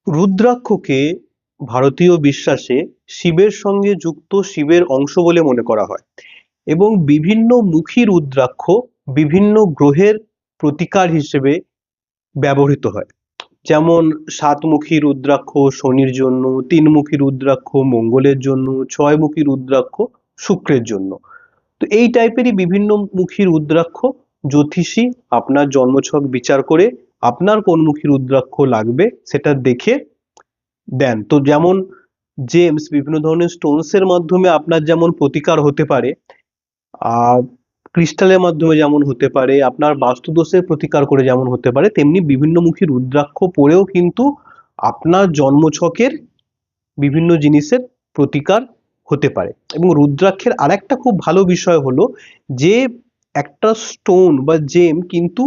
রুদ্রাক্ষকে ভারতীয় বিশ্বাসে শিবের সঙ্গে যুক্ত শিবের অংশ বলে মনে করা হয় এবং বিভিন্ন মুখী রুদ্রাক্ষ বিভিন্ন গ্রহের প্রতিকার হিসেবে ব্যবহৃত হয়। যেমন সাতমুখী রুদ্রাক্ষ শনির জন্য, তিনমুখী রুদ্রাক্ষ মঙ্গলের জন্য, ছয়মুখী রুদ্রাক্ষ শুক্রের জন্য। তো এই টাইপেরই বিভিন্ন মুখী রুদ্রাক্ষ জ্যোতিষী আপনার জন্মছক বিচার করে আপনার কোন মুখী রুদ্রাক্ষ লাগবে সেটা দেখে দেন। তো যেমন জেমস বিভিন্ন ধরনের স্টোনস এর মাধ্যমে আপনার যেমন প্রতিকার হতে পারে, আর ক্রিস্টালের মাধ্যমে যেমন হতে পারে, আপনার বাস্তুদোষের প্রতিকার করে যেমন হতে পারে, তেমনি বিভিন্নমুখী রুদ্রাক্ষ পরেও কিন্তু আপনার জন্মছকের বিভিন্ন জিনিসের প্রতিকার হতে পারে। এবং রুদ্রাক্ষের আরেকটা খুব ভালো বিষয় হলো যে একটা স্টোন বা জেম কিন্তু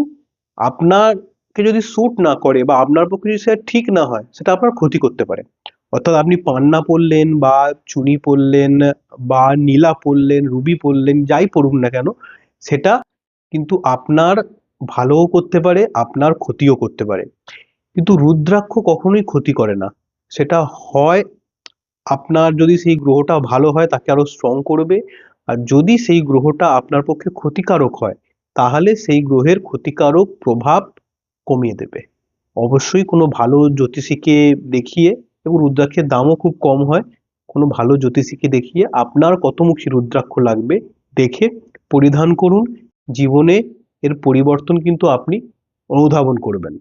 আপনাকে যদি স্যুট না করে বা আপনার পক্ষে যদি সেটা ঠিক না হয়, সেটা আপনার ক্ষতি করতে পারে। অর্থাৎ আপনি পান্না পরলেন বা চুনি পরলেন বা নীলা পরলেন, রুবি পরলেন, যাই পরুন না কেন, সেটা কিন্তু আপনার ভালোও করতে পারে, আপনার ক্ষতিও করতে পারে। কিন্তু রুদ্রাক্ষ কখনোই ক্ষতি করে না। সেটা হয় আপনার যদি সেই গ্রহটা ভালো হয় তাকে আরো স্ট্রং করবে, আর যদি সেই গ্রহটা আপনার পক্ষে ক্ষতিকারক হয় তাহলে সেই গ্রহের ক্ষতিকারক প্রভাব কমিয়ে দেবে। অবশ্যই কোনো ভালো জ্যোতিষীকে দেখিয়ে, এবং রুদ্রাক্ষের দামও খুব কম হয়, কোনো ভালো জ্যোতিষীকে দেখিয়ে আপনার কতমুখী রুদ্রাক্ষ লাগবে দেখে পরিধান করুন। জীবনে এর পরিবর্তন কিন্তু আপনি অনুধাবন করবেন।